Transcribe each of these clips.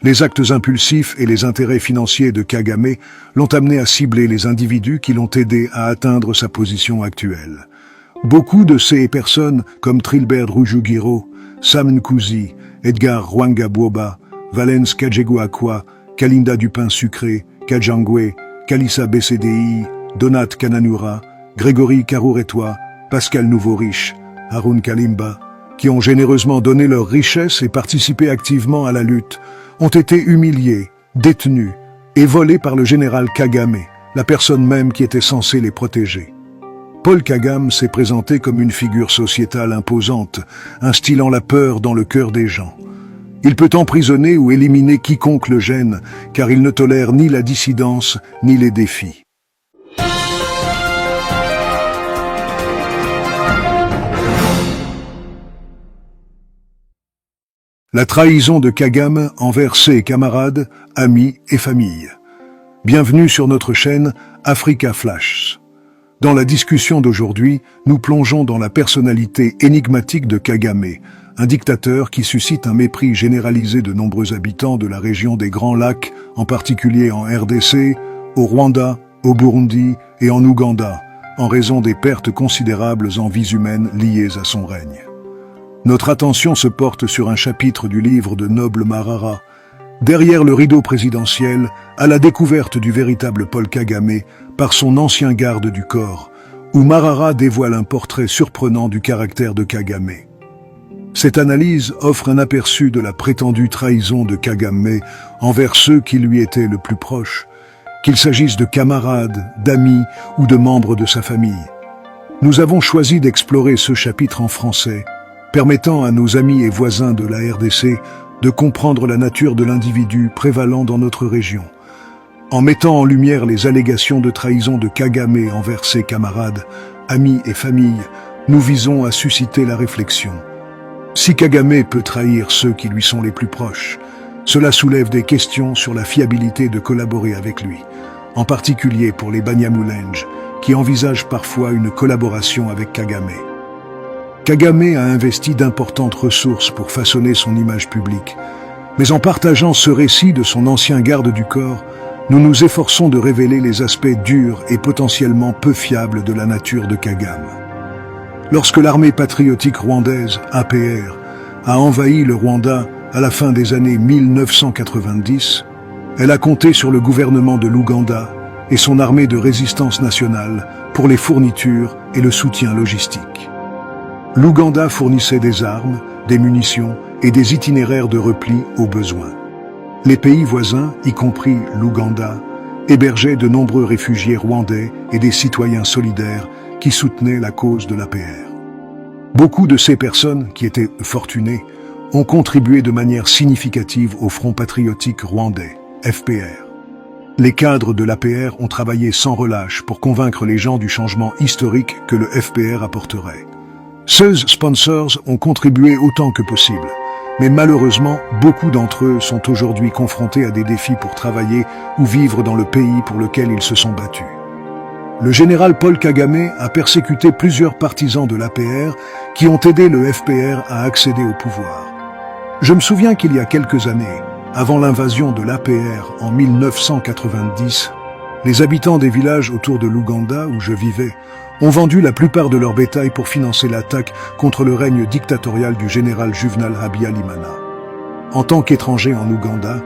Les actes impulsifs et les intérêts financiers de Kagame l'ont amené à cibler les individus qui l'ont aidé à atteindre sa position actuelle. Beaucoup de ces personnes, comme Trilbert Rujugiro, Sam Nkuzi, Edgar Rwanga-Bwoba, Valens Kajegouakwa, Kalinda Dupin-Sucré, Kajangwe, Kalissa Bessédei, Donat Kananura, Grégory Karouretwa, Pascal Nouveau-Riche, Haroun Kalimba, qui ont généreusement donné leur richesse et participé activement à la lutte, ont été humiliés, détenus et volés par le général Kagame, la personne même qui était censée les protéger. Paul Kagame s'est présenté comme une figure sociétale imposante, instillant la peur dans le cœur des gens. Il peut emprisonner ou éliminer quiconque le gêne, car il ne tolère ni la dissidence ni les défis. La trahison de Kagame envers ses camarades, amis et familles. Bienvenue sur notre chaîne Africa Flash. Dans la discussion d'aujourd'hui, nous plongeons dans la personnalité énigmatique de Kagame, un dictateur qui suscite un mépris généralisé de nombreux habitants de la région des Grands Lacs, en particulier en RDC, au Rwanda, au Burundi et en Ouganda, en raison des pertes considérables en vies humaines liées à son règne. Notre attention se porte sur un chapitre du livre de Noble Marara, Derrière le rideau présidentiel, à la découverte du véritable Paul Kagame par son ancien garde du corps, où Marara dévoile un portrait surprenant du caractère de Kagame. Cette analyse offre un aperçu de la prétendue trahison de Kagame envers ceux qui lui étaient le plus proches, qu'il s'agisse de camarades, d'amis ou de membres de sa famille. Nous avons choisi d'explorer ce chapitre en français, permettant à nos amis et voisins de la RDC de comprendre la nature de l'individu prévalant dans notre région. En mettant en lumière les allégations de trahison de Kagame envers ses camarades, amis et familles, nous visons à susciter la réflexion. Si Kagame peut trahir ceux qui lui sont les plus proches, cela soulève des questions sur la fiabilité de collaborer avec lui, en particulier pour les Banyamulenge, qui envisagent parfois une collaboration avec Kagame. Kagame a investi d'importantes ressources pour façonner son image publique, mais en partageant ce récit de son ancien garde du corps, nous nous efforçons de révéler les aspects durs et potentiellement peu fiables de la nature de Kagame. Lorsque l'armée patriotique rwandaise, APR, a envahi le Rwanda à la fin des années 1990, elle a compté sur le gouvernement de l'Ouganda et son armée de résistance nationale pour les fournitures et le soutien logistique. L'Ouganda fournissait des armes, des munitions et des itinéraires de repli au besoin. Les pays voisins, y compris l'Ouganda, hébergeaient de nombreux réfugiés rwandais et des citoyens solidaires qui soutenaient la cause de l'APR. Beaucoup de ces personnes, qui étaient fortunées, ont contribué de manière significative au Front patriotique rwandais, FPR. Les cadres de l'APR ont travaillé sans relâche pour convaincre les gens du changement historique que le FPR apporterait. 16 sponsors ont contribué autant que possible, mais malheureusement, beaucoup d'entre eux sont aujourd'hui confrontés à des défis pour travailler ou vivre dans le pays pour lequel ils se sont battus. Le général Paul Kagame a persécuté plusieurs partisans de l'APR qui ont aidé le FPR à accéder au pouvoir. Je me souviens qu'il y a quelques années, avant l'invasion de l'APR en 1990, les habitants des villages autour de l'Ouganda où je vivais ont vendu la plupart de leur bétail pour financer l'attaque contre le règne dictatorial du général Juvenal Habyalimana. En tant qu'étranger en Ouganda,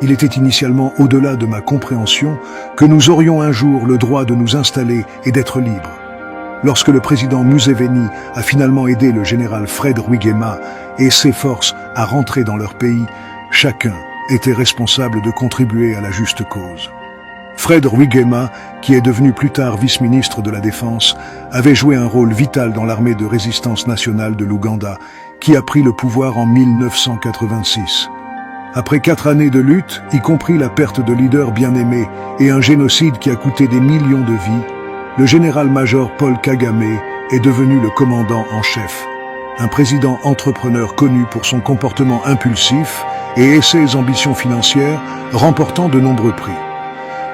il était initialement au-delà de ma compréhension que nous aurions un jour le droit de nous installer et d'être libres. Lorsque le président Museveni a finalement aidé le général Fred Rwigema et ses forces à rentrer dans leur pays, chacun était responsable de contribuer à la juste cause. Fred Rwigema, qui est devenu plus tard vice-ministre de la Défense, avait joué un rôle vital dans l'armée de résistance nationale de l'Ouganda, qui a pris le pouvoir en 1986. Après 4 années de lutte, y compris la perte de leaders bien-aimés et un génocide qui a coûté des millions de vies, le général-major Paul Kagame est devenu le commandant en chef. Un président entrepreneur connu pour son comportement impulsif et ses ambitions financières, remportant de nombreux prix.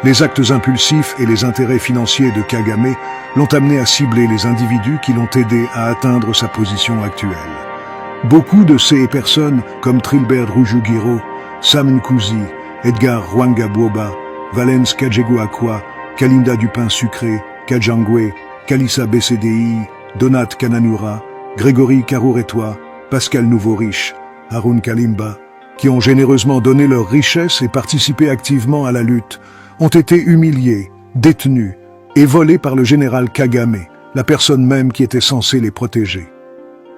Les actes impulsifs et les intérêts financiers de Kagame l'ont amené à cibler les individus qui l'ont aidé à atteindre sa position actuelle. Beaucoup de ces personnes, comme Trilbert Rujugiro, Sam Nkuzi, Edgar Rwanga-Bwoba, Valence Kajegouakwa, Kalinda Dupin Sucré, Kajangwe, Kalissa BCDI, Donat Kananura, Grégory Karouretois, Pascal Nouveau-Riche, Haroun Kalimba, qui ont généreusement donné leur richesse et participé activement à la lutte, ont été humiliés, détenus et volés par le général Kagame, la personne même qui était censée les protéger.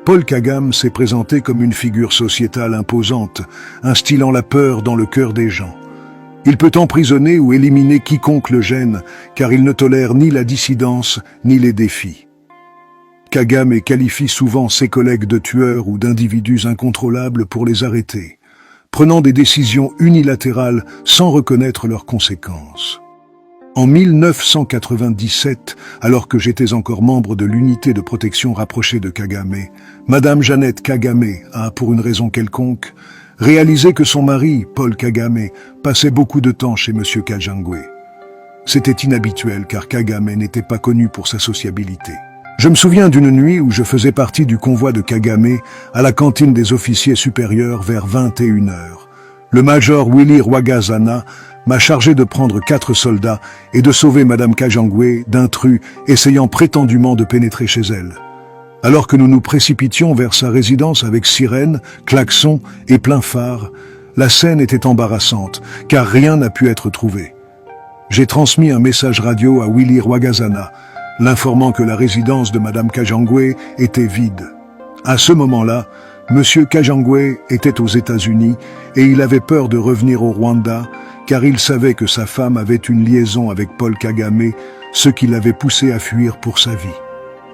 Paul Kagame s'est présenté comme une figure sociétale imposante, instillant la peur dans le cœur des gens. Il peut emprisonner ou éliminer quiconque le gêne, car il ne tolère ni la dissidence ni les défis. Kagame qualifie souvent ses collègues de tueurs ou d'individus incontrôlables pour les arrêter, prenant des décisions unilatérales sans reconnaître leurs conséquences. En 1997, alors que j'étais encore membre de l'unité de protection rapprochée de Kagame, Madame Jeannette Kagame a, pour une raison quelconque, réalisé que son mari, Paul Kagame, passait beaucoup de temps chez M. Kajangwe. C'était inhabituel car Kagame n'était pas connu pour sa sociabilité. Je me souviens d'une nuit où je faisais partie du convoi de Kagame à la cantine des officiers supérieurs vers 21h. Le major Willy Rwagazana m'a chargé de prendre 4 soldats et de sauver Madame Kajangwe d'intrus essayant prétendument de pénétrer chez elle. Alors que nous nous précipitions vers sa résidence avec sirène, klaxon et plein phare, la scène était embarrassante, car rien n'a pu être trouvé. J'ai transmis un message radio à Willy Rwagazana, l'informant que la résidence de Madame Kajangwe était vide. À ce moment-là, Monsieur Kajangwe était aux États-Unis et il avait peur de revenir au Rwanda, car il savait que sa femme avait une liaison avec Paul Kagame, ce qui l'avait poussé à fuir pour sa vie.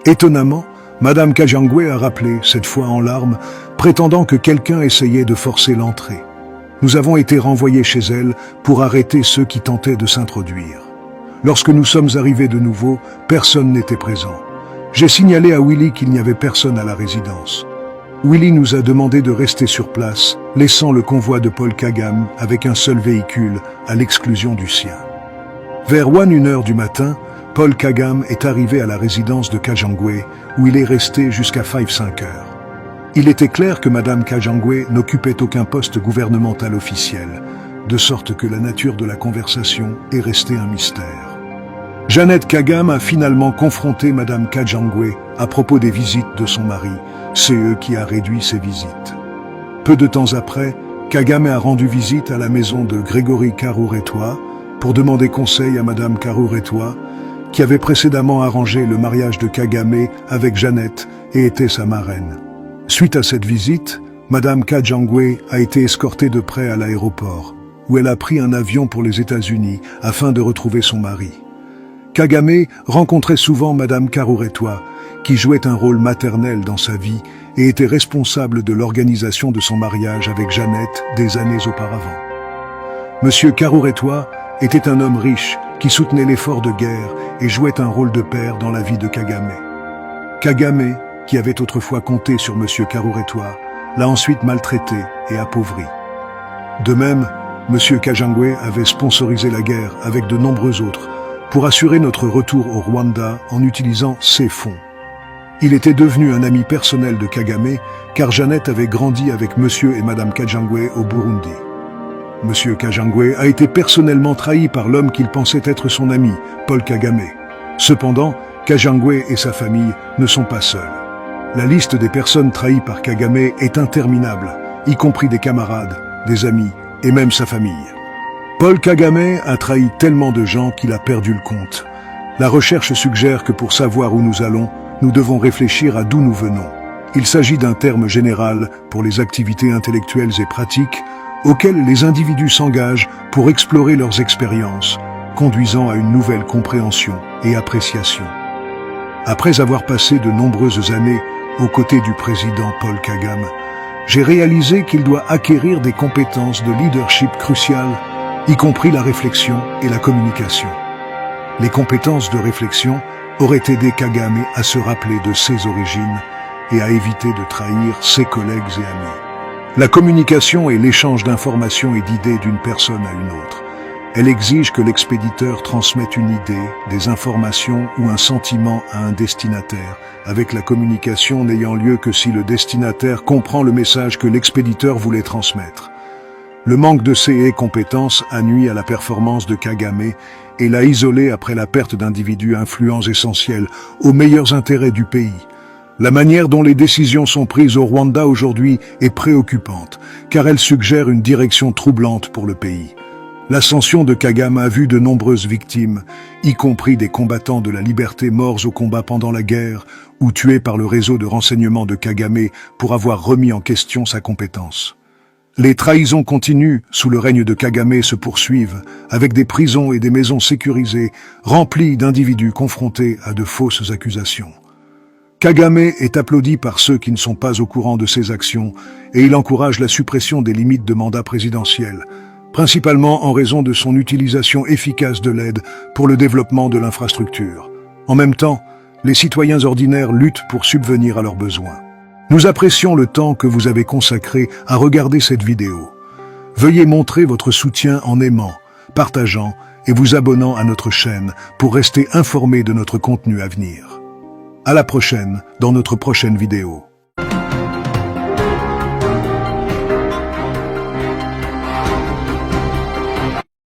Étonnamment, Madame Kajangwe a rappelé, cette fois en larmes, prétendant que quelqu'un essayait de forcer l'entrée. Nous avons été renvoyés chez elle pour arrêter ceux qui tentaient de s'introduire. Lorsque nous sommes arrivés de nouveau, personne n'était présent. J'ai signalé à Willy qu'il n'y avait personne à la résidence. Willy nous a demandé de rester sur place, laissant le convoi de Paul Kagame avec un seul véhicule, à l'exclusion du sien. Vers 1h du matin, Paul Kagame est arrivé à la résidence de Kajangwe, où il est resté jusqu'à 5 heures. Il était clair que Madame Kajangwe n'occupait aucun poste gouvernemental officiel, de sorte que la nature de la conversation est restée un mystère. Jeannette Kagame a finalement confronté Madame Kajangwe à propos des visites de son mari, CE qui a réduit ses visites. Peu de temps après, Kagame a rendu visite à la maison de Grégory Karouretois pour demander conseil à Madame Karouretois, qui avait précédemment arrangé le mariage de Kagame avec Jeannette et était sa marraine. Suite à cette visite, Madame Kajangwe a été escortée de près à l'aéroport, où elle a pris un avion pour les États-Unis afin de retrouver son mari. Kagame rencontrait souvent Madame Karouretois, qui jouait un rôle maternel dans sa vie et était responsable de l'organisation de son mariage avec Jeannette des années auparavant. Monsieur Karouretois était un homme riche qui soutenait l'effort de guerre et jouait un rôle de père dans la vie de Kagame. Kagame, qui avait autrefois compté sur Monsieur Karouretois, l'a ensuite maltraité et appauvri. De même, Monsieur Kajangwe avait sponsorisé la guerre avec de nombreux autres pour assurer notre retour au Rwanda en utilisant ses fonds. Il était devenu un ami personnel de Kagame car Jeannette avait grandi avec Monsieur et Madame Kajangwe au Burundi. Monsieur Kajangwe a été personnellement trahi par l'homme qu'il pensait être son ami, Paul Kagame. Cependant, Kajangwe et sa famille ne sont pas seuls. La liste des personnes trahies par Kagame est interminable, y compris des camarades, des amis et même sa famille. Paul Kagame a trahi tellement de gens qu'il a perdu le compte. La recherche suggère que pour savoir où nous allons, nous devons réfléchir à d'où nous venons. Il s'agit d'un terme général pour les activités intellectuelles et pratiques auxquelles les individus s'engagent pour explorer leurs expériences, conduisant à une nouvelle compréhension et appréciation. Après avoir passé de nombreuses années aux côtés du président Paul Kagame, j'ai réalisé qu'il doit acquérir des compétences de leadership cruciales, y compris la réflexion et la communication. Les compétences de réflexion auraient aidé Kagame à se rappeler de ses origines et à éviter de trahir ses collègues et amis. La communication est l'échange d'informations et d'idées d'une personne à une autre. Elle exige que l'expéditeur transmette une idée, des informations ou un sentiment à un destinataire, avec la communication n'ayant lieu que si le destinataire comprend le message que l'expéditeur voulait transmettre. Le manque de ces compétences a nui à la performance de Kagame et l'a isolé après la perte d'individus influents essentiels aux meilleurs intérêts du pays. La manière dont les décisions sont prises au Rwanda aujourd'hui est préoccupante, car elle suggère une direction troublante pour le pays. L'ascension de Kagame a vu de nombreuses victimes, y compris des combattants de la liberté morts au combat pendant la guerre ou tués par le réseau de renseignement de Kagame pour avoir remis en question sa compétence. Les trahisons continues sous le règne de Kagame se poursuivent, avec des prisons et des maisons sécurisées, remplies d'individus confrontés à de fausses accusations. Kagame est applaudi par ceux qui ne sont pas au courant de ses actions et il encourage la suppression des limites de mandat présidentiel, principalement en raison de son utilisation efficace de l'aide pour le développement de l'infrastructure. En même temps, les citoyens ordinaires luttent pour subvenir à leurs besoins. Nous apprécions le temps que vous avez consacré à regarder cette vidéo. Veuillez montrer votre soutien en aimant, partageant et vous abonnant à notre chaîne pour rester informé de notre contenu à venir. À la prochaine dans notre prochaine vidéo.